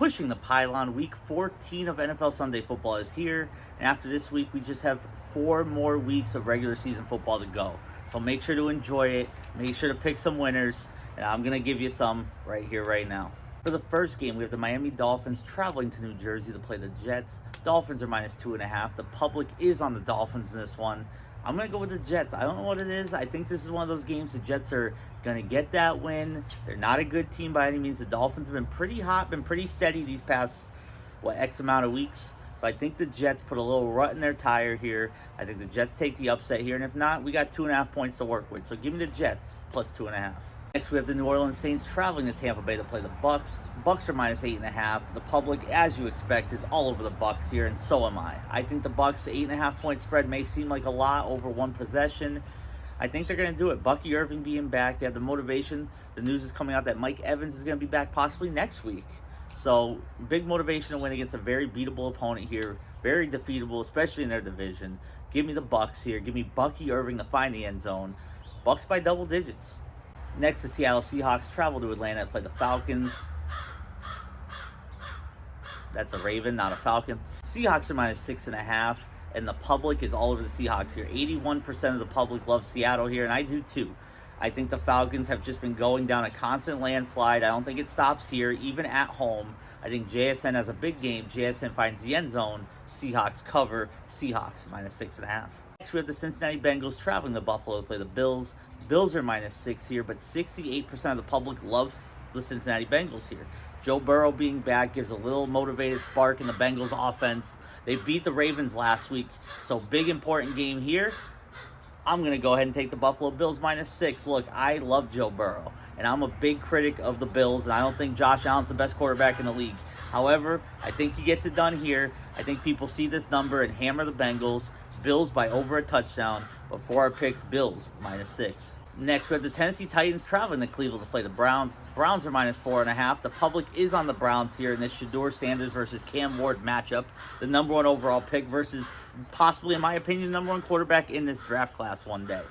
pushing the pylon. Week 14 of NFL Sunday Football is here. And after this week, we just have 4 more weeks of regular season football to go. So make sure to enjoy it. Make sure to pick some winners. And I'm going to give you some right here, right now. For the first game, we have the Miami Dolphins traveling to New Jersey to play the Jets. Dolphins are -2.5. The public is on the Dolphins in this one. I'm going to go with the Jets. I don't know what it is. I think this is one of those games the Jets are going to get that win. They're not a good team by any means. The Dolphins have been pretty hot, been pretty steady these past, X amount of weeks. So I think the Jets put a little rut in their tire here. I think the Jets take the upset here. And if not, we got 2.5 points to work with. So give me the Jets +2.5. Next, we have the New Orleans Saints traveling to Tampa Bay to play the Bucs. Bucs are -8.5. The public, as you expect, is all over the Bucs here, and so am I. I think the Bucs 8.5 point spread may seem like a lot over one possession. I think they're going to do it. Bucky Irving being back, they have the motivation. The news is coming out that Mike Evans is going to be back possibly next week. So big motivation to win against a very beatable opponent here, very defeatable, especially in their division. Give me the Bucs here. Give me Bucky Irving to find the end zone. Bucs by double digits. Next, the Seattle Seahawks travel to Atlanta to play the Falcons. That's a Raven, not a Falcon. Seahawks are -6.5, and the public is all over the Seahawks here. 81% of the public loves Seattle here, and I do too. I think the Falcons have just been going down a constant landslide. I don't think it stops here, even at home. I think JSN has a big game. JSN finds the end zone. Seahawks cover. Seahawks -6.5. Next, we have the Cincinnati Bengals traveling to Buffalo to play the Bills. Bills are -6 here, but 68% of the public loves the Cincinnati Bengals here. Joe Burrow being back gives a little motivated spark in the Bengals offense. They beat the Ravens last week, so big important game here. I'm going to go ahead and take the Buffalo Bills -6. Look, I love Joe Burrow, and I'm a big critic of the Bills, and I don't think Josh Allen's the best quarterback in the league. However, I think he gets it done here. I think people see this number and hammer the Bengals. Bills by over a touchdown, but for our picks, Bills -6. Next, we have the Tennessee Titans traveling to Cleveland to play the Browns. Browns are -4.5. The public is on the Browns here in this Shedeur Sanders versus Cam Ward matchup. The #1 overall pick versus possibly, in my opinion, the #1 quarterback in this draft class one day.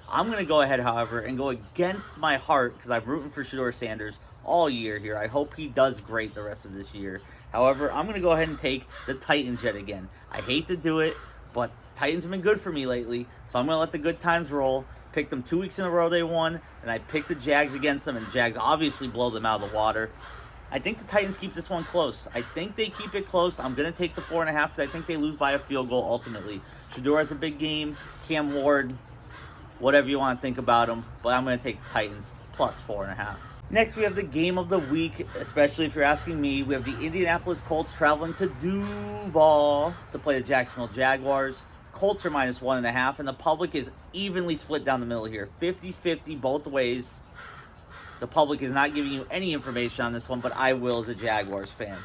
I'm going to go ahead, however, and go against my heart because I'm rooting for Shedeur Sanders all year here. I hope he does great the rest of this year. However, I'm going to go ahead and take the Titans yet again. I hate to do it, but Titans have been good for me lately, so I'm going to let the good times roll. Picked them 2 weeks in a row they won, and I picked the Jags against them, and Jags obviously blow them out of the water. I think the Titans keep this one close. I think they keep it close. I'm going to take the 4.5 because I think they lose by a field goal ultimately. Shedeur has a big game. Cam Ward, whatever you want to think about him, but I'm going to take the Titans +4.5. Next, we have the game of the week, especially if you're asking me. We have the Indianapolis Colts traveling to Duval to play the Jacksonville Jaguars. Colts are -1.5, and the public is evenly split down the middle here. 50-50 both ways. The public is not giving you any information on this one, but I will as a Jaguars fan.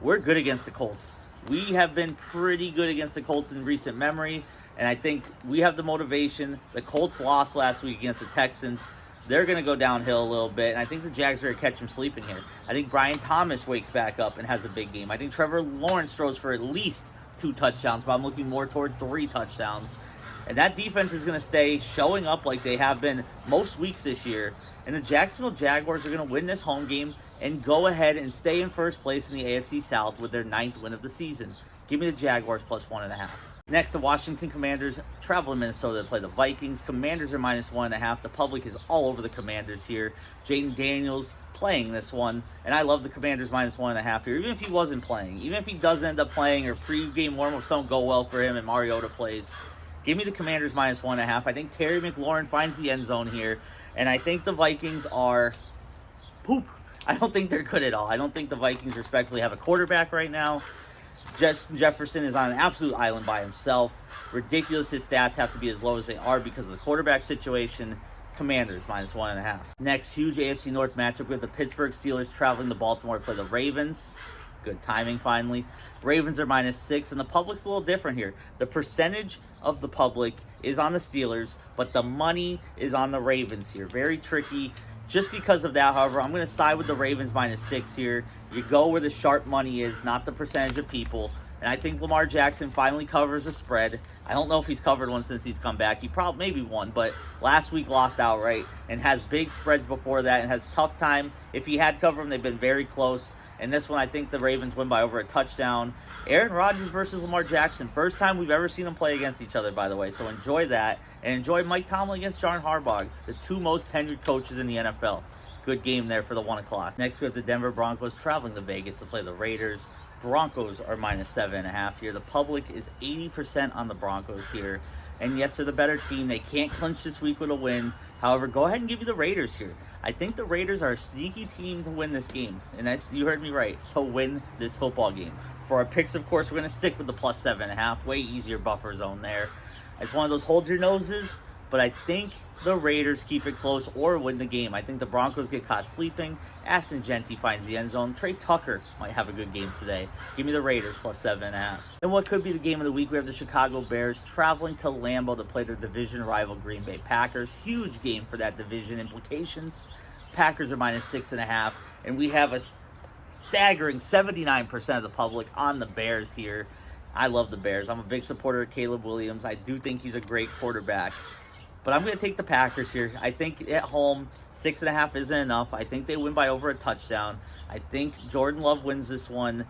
We're good against the Colts. We have been pretty good against the Colts in recent memory, and I think we have the motivation. The Colts lost last week against the Texans. They're going to go downhill a little bit, and I think the Jags are going to catch them sleeping here. I think Brian Thomas wakes back up and has a big game. I think Trevor Lawrence throws for at least 2 touchdowns, but I'm looking more toward 3 touchdowns. And that defense is going to stay showing up like they have been most weeks this year. And the Jacksonville Jaguars are going to win this home game and go ahead and stay in first place in the AFC South with their 9th win of the season. Give me the Jaguars +1.5. Next, the Washington Commanders travel to Minnesota to play the Vikings. Commanders are -1.5. The public is all over the Commanders here. Jaden Daniels playing this one, and I love the Commanders -1.5 here, even if he wasn't playing. Even if he does end up playing or pre-game warm-ups don't go well for him and Mariota plays, give me the Commanders -1.5. I think Terry McLaurin finds the end zone here, and I think the Vikings are poop. I don't think they're good at all. I don't think the Vikings respectfully have a quarterback right now. Justin Jefferson is on an absolute island by himself. Ridiculous his stats have to be as low as they are because of the quarterback situation. Commanders -1.5. Next, huge AFC North matchup with the Pittsburgh Steelers traveling to Baltimore to play the Ravens. Good timing, finally. Ravens are -6, and the public's a little different here. The percentage of the public is on the Steelers, but the money is on the Ravens here. Very tricky. Just because of that, however, I'm going to side with the Ravens -6 here. You go where the sharp money is, not the percentage of people. And I think Lamar Jackson finally covers a spread. I don't know if he's covered one since he's come back. He probably maybe won, but last week lost outright and has big spreads before that and has tough time. If he had covered them, they've been very close. In this one, I think the Ravens win by over a touchdown. Aaron Rodgers versus Lamar Jackson. First time we've ever seen them play against each other, by the way. So enjoy that. And enjoy Mike Tomlin against John Harbaugh, the two most tenured coaches in the NFL. Good game there for the 1 o'clock. Next, we have the Denver Broncos traveling to Vegas to play the Raiders. Broncos are minus 7.5 here. The public is 80% on the Broncos here. And yes, they're the better team. They can't clinch this week with a win. However, go ahead and give you the Raiders here. I think the Raiders are a sneaky team to win this game. And that's, you heard me right, to win this football game. For our picks, of course, we're going to stick with the plus 7.5. Way easier buffer zone there. It's one of those hold your noses, but I think the Raiders keep it close or win the game. I think the Broncos get caught sleeping. Ashton Genty finds the end zone. Trey Tucker might have a good game today. Give me the Raiders plus 7.5. And what could be the game of the week? We have the Chicago Bears traveling to Lambeau to play their division rival Green Bay Packers. Huge game for that division implications. Packers are minus 6.5. And we have a staggering 79% of the public on the Bears here. I love the Bears. I'm a big supporter of Caleb Williams. I do think he's a great quarterback. But I'm going to take the Packers here. I think at home, 6.5 isn't enough. I think they win by over a touchdown. I think Jordan Love wins this one.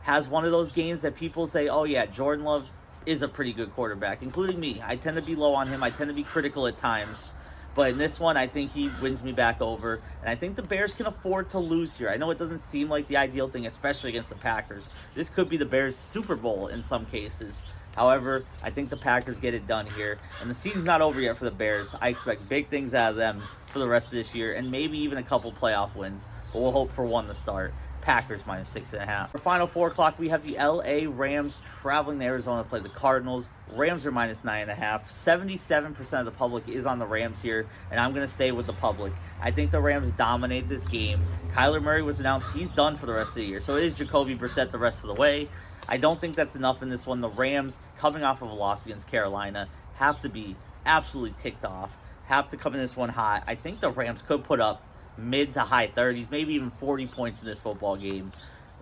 Has one of those games that people say, oh yeah, Jordan Love is a pretty good quarterback, including me. I tend to be low on him. I tend to be critical at times. But in this one, I think he wins me back over. And I think the Bears can afford to lose here. I know it doesn't seem like the ideal thing, especially against the Packers. This could be the Bears' Super Bowl in some cases. However, I think the Packers get it done here. And the season's not over yet for the Bears. I expect big things out of them for the rest of this year. And maybe even a couple playoff wins. But we'll hope for one to start. Packers minus 6.5. For final 4 o'clock, we have the LA Rams traveling to Arizona to play the Cardinals. Rams are minus 9.5. 77% of the public is on the Rams here. And I'm going to stay with the public. I think the Rams dominate this game. Kyler Murray was announced he's done for the rest of the year. So it is Jacoby Brissett the rest of the way. I don't think that's enough in this one. The Rams, coming off of a loss against Carolina, have to be absolutely ticked off. Have to come in this one hot. I think the Rams could put up mid to high 30s, maybe even 40 points in this football game.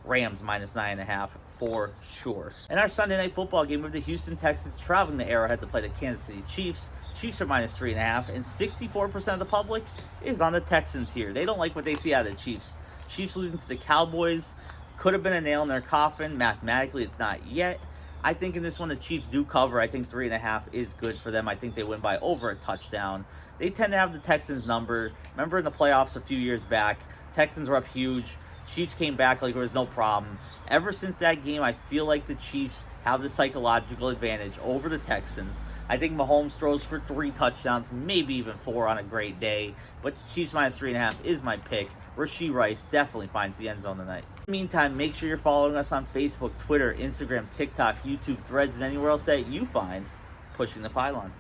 Rams minus 9.5 for sure. In our Sunday night football game, we have the Houston Texans traveling to Arrowhead to play the Kansas City Chiefs. Chiefs are minus 3.5, and 64% of the public is on the Texans here. They don't like what they see out of the Chiefs. Chiefs losing to the Cowboys could have been a nail in their coffin. Mathematically, it's not yet. I think in this one, the Chiefs do cover. I think 3.5 is good for them. I think they win by over a touchdown. They tend to have the Texans number. Remember in the playoffs a few years back, Texans were up huge. Chiefs came back like there was no problem. Ever since that game, I feel like the Chiefs have the psychological advantage over the Texans. I think Mahomes throws for 3 touchdowns, maybe even 4 on a great day. But the Chiefs minus 3.5 is my pick. Rashee Rice definitely finds the end zone tonight. In the meantime, make sure you're following us on Facebook, Twitter, Instagram, TikTok, YouTube, Threads, and anywhere else that you find Pushing the Pylon.